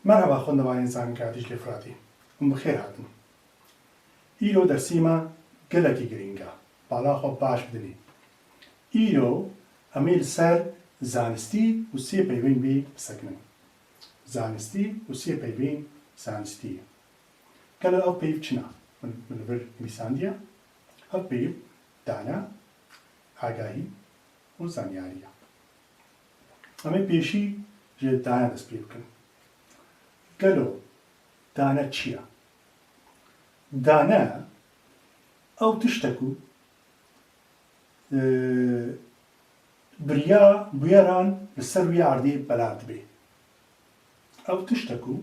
مرحبا خوندوانی زانکاری لفرادی بخیر هاتن ایرو درسیما گلکی گرینگا بالا خو باش بدنی ایرو امیل سر زانستی و سی پeyvən بی سکنن زانستی و سی peyvən زانستی گل او peyv چنا من بر بیساندیا او peyv دانه agahy و zanyary اما پیشی جه دانه دست پی بکن گلو دانه چیه؟ دانه او تشتکو بریا بیاران لسر وی عردی بلاد بی او تشتکو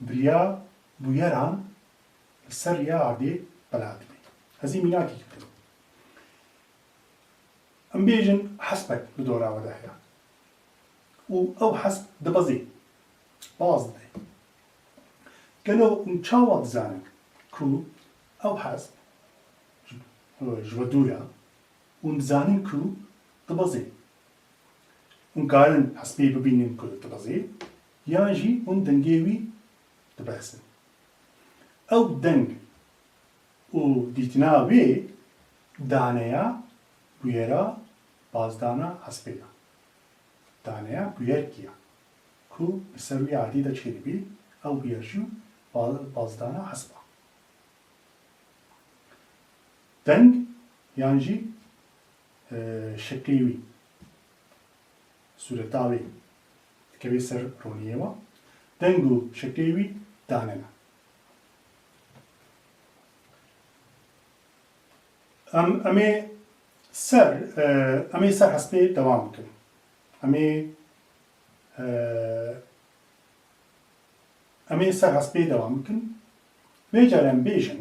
بریا بیاران لسر وی عردی بلاد بی هزی میناکی کتن ام بیجن حسبك بدورا ودهیا او حسب دبزي باز ده قالوا نشاوض زانك كو او حسب جودويا ونزانن كو دبزي ونقارن حسبي ببينن كو دبزي يانجي وندنجيوي دبحسن او دنج و ديتنا بي دانيا بويرا بازدانا حسبيا دانه بویرکیه کو بسروی عادی دا چیلی بی او بیرجو بازدانه حسبا دنگ یانجی شکلیوی صورتاوی که سر رونیه و دنگو شکلیوی دانه نه امی سر حسبی دوام کن امی سر حسبی دوام کن بیجارم بیشن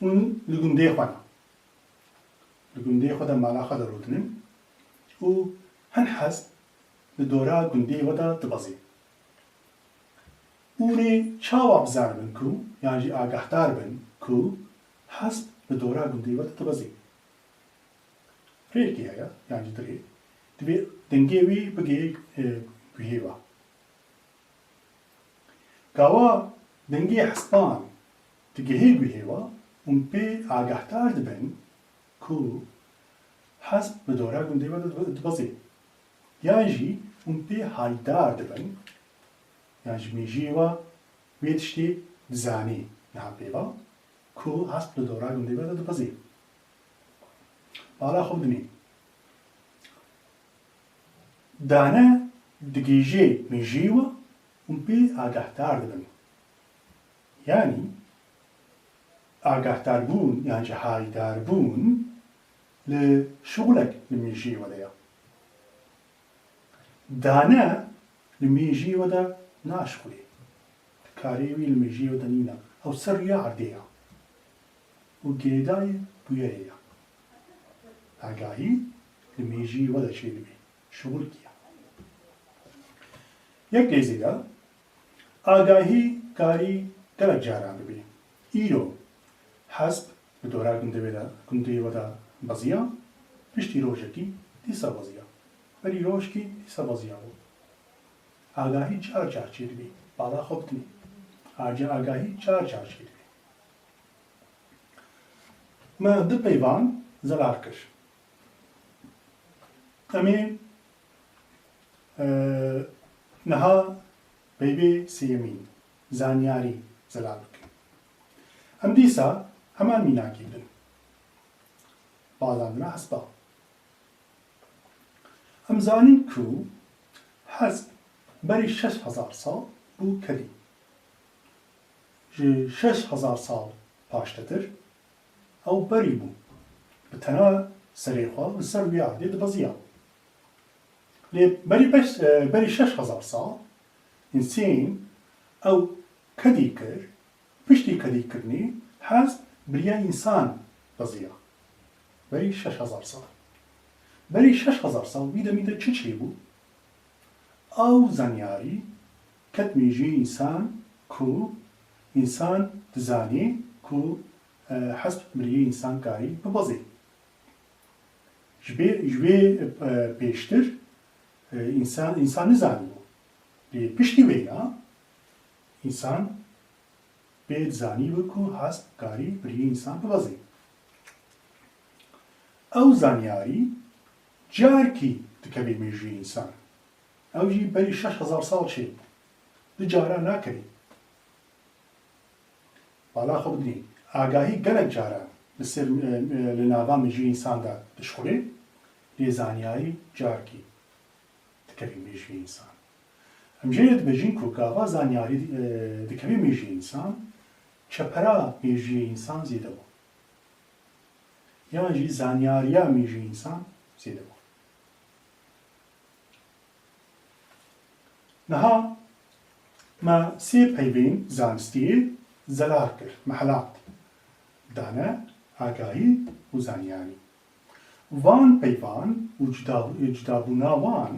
اون لگنده خوانا لگنده خدا مالا خدا رودنن و هن حسب لدورا گنده ودا دبازی اونی چاواب زار بن کو یعنی آگاهدار بن کو حسب لدورا گنده ودا دبازی ریکی هیا یعنی دری دوی دنگیوی بگی گوهیوا گاوا دنگی حسبان دگیهی گوهیوا اون پی آگاهدار دبن کو حسب بدورا گنده و دبازی یعنی اون پی هایدار دبن یعنی میجیوا ویتشتی دزانی نه پیوا کو حسب بدورا گنده و دبازی بالا خوب دنی دانه دگیجه میجیوا اون پی آگاهدار دبن یعنی آگاهدار بون یعنی هایدار بون لشغلك لمیجیوا دیا دانه لمیجیوا دا ناشغلی کاریوی لمیجیوا دا نینا او سر یا عردیا و گیدای بویریا agahy لمیجیوا دا چیلی بی شغل کیا یک لیزی دا agahy کاری گلک جاران بی ایرو حسب بدورا گنده ودا بازیا پشتی روشکی دیسا بازیا ولی روشکی دیسا بازیا بود agahy چار چیلی بی بالا خوب تنی agahy چار چیلی بی ما دو peyvən زلال کش امی نها بیبی سیمین زانیاری زلال بکن ام دیسا همان میناکی بدن بازاندنا حسبا ام زانین کو حسب بری 6000 سال بو کدی 6000 سال پاشتتر او بری بو بتنا سریخوا و سر بیادی دبازیا بری 6000 سال انسان او کدی کر پشتی کدی کرنی حسب بریا انسان بازیا بری 6000 سال بری 6000 سال میده چی بود او زانیاری کت میجی انسان کو انسان دزانی کو حسب بریا انسان کاری ببازی جبه پیشتر انسان نزانی بود لێ پشتی وەیە ئینسان بێت زانی بکو هەست کاری بری ئینسان ببەزێ ئەو زانیاری جارکی دکەوێ مێژووی ئینسان ئەوژی بەری 6,000 ساڵ چێ دو جاران ناکەوێت بالا خۆ بدرین ئاگاهی گەلک جاران لە ناوا مێژووی ئینساندا دشخورێ لێ زانیاری جارکی دکەوێ مێژووی ئینسان ئەمجێ دەبێژین کو گاوا زانیاری دکەوێ مێژووی ئینسان چەپەرا مێژووی ئینسان زێدە بوو یانجی زانیاریە مێژووی ئینسان زێدە بوو نەها ما سێ پەیوەن زانستیە زەلال کرد مەحەلات دانە ئاگاهی و زانیاری وان پەیوان و جودابوونا وان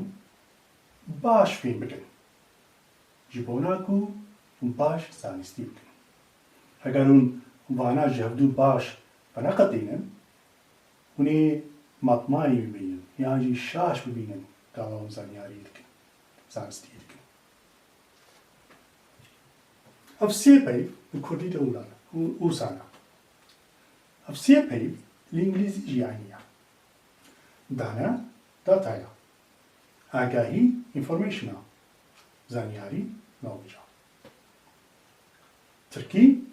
باش فێن بکەن ji bona ku hûn baş zanistî bikin heger hûn vana ji hevdû baş veneqetînin hûn ê matmayê bibînin yan jî şaş bibînin gava hûn zanyarî dikin zanistî dikin ev sê peyv li kurdî de ûsana ev sê peyv li îngilîzî jî aynî ye dane dataya agahî informationa zanyarî knowledge Tirkî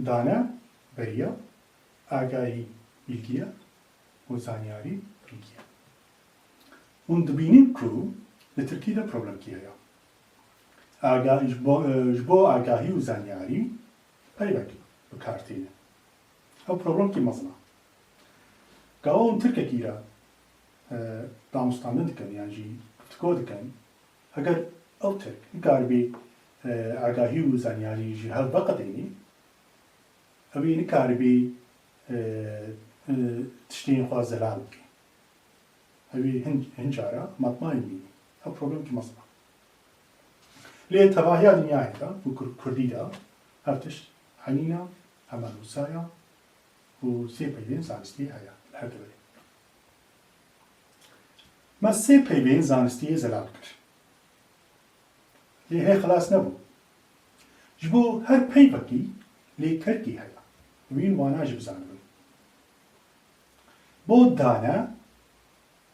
dane beriya agahî bilgiye û zanyarî bilgiye hûn dibînin ku li Tirkî de problemkî heye ji bo agahî û zanyarî peyvekî bikartîne ew problemkî mezin e gava hûn tirkekî re damostandin dikin yan jî guftgo dikin heger ew tirk nikaribî agahî û zanyarî ji hev veqetînî ew ê nikaribî tiştên xwe zelal bike ew ê hin cara matmayê bînî ew problemkî mezin e lê tevahiya dinyayê de û kurdî de her tişt henîna hemen wîsaya û sê peyvên zanistî heye her deverê me sê peyvên zanistiyê zelal kir lê hê xilas nebû ji bo her peyvekî lêkerkî heye wîn wana jî bizanibin bo dane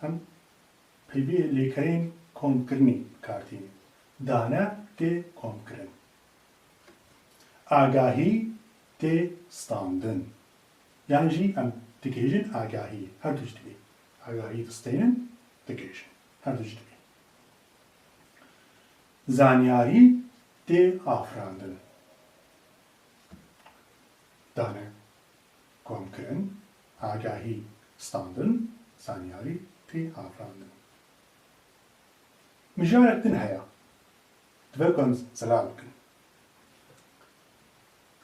em peyvê lêkerên komkirinî bikartînin dane tê komkirin agahî tê standin yan jî em dikêjin agahî her du ji divê agahî distênin dikêjin her du ji divê zanyarî tê afirandin dane komkirin agahî standin zanyarî tê afirandin mijarek din heye divê ku em zelal bikin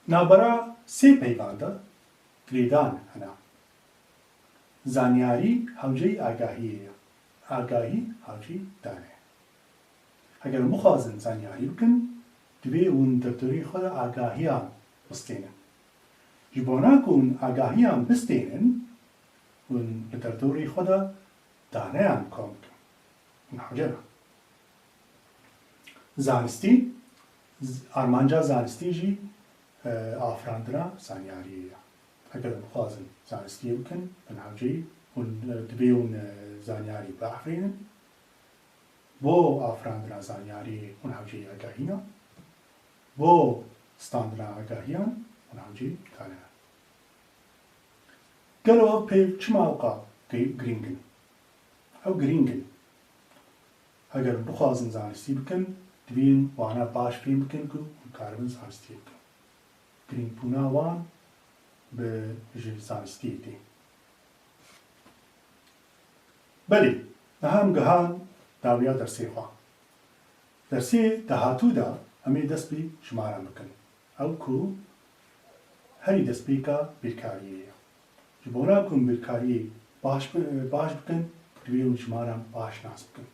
nabera sê peyvan de girêdan hene zanyarî hewceyî agahiyê ye agahî hewceyî dane ye heger hûn bixwazin zanyarî bikin divê hûn derdorî xwe de agahiyan bistênin ji bona ku hûn agahiyan bistênin hûn li derdorî xwe de daneyan kom bikin hûn hewce ne zanistî armanca zanistî jî afirandina zanyariyê ye heger em bixwazin zanistiyê bikin bin hewceyî hûn divê hûn zanyarî biafirênin bo afirandina zanyariyê hûn hewceyî agahîna bo standina agahiyan hûn hewceyî daneyan gelo ev peyv çima awqa girîng in ew girîng in heger bixwazin zanistî bikin divên wana baş fêm bikin ku hûn karibin zanistiyê bikin girîngbûna wan bi ji zanistiyê tê belê niha em gihan dawiya dersê xwe dersê dahatû de em ê dest bi jimaran bikin ew ku herî destpêka bêrkariyê ye ji bona ku em bêrkariyê baş bikin divê hûn jimaran baş nas bikin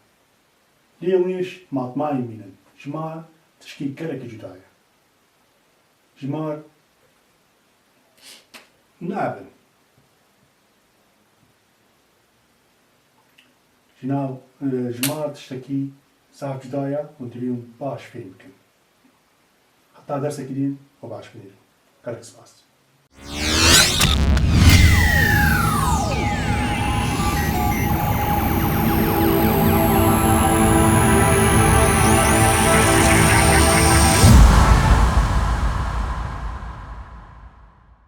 lê hûn ê matmayê bînin jimar tişkî gelekî cuda ye jimar nabin jimar tiştekî زاف جدایە و دەبێت باش فێر بکەن هەتا دەرسێکی دین و باش بنێرن گەلێک سپاس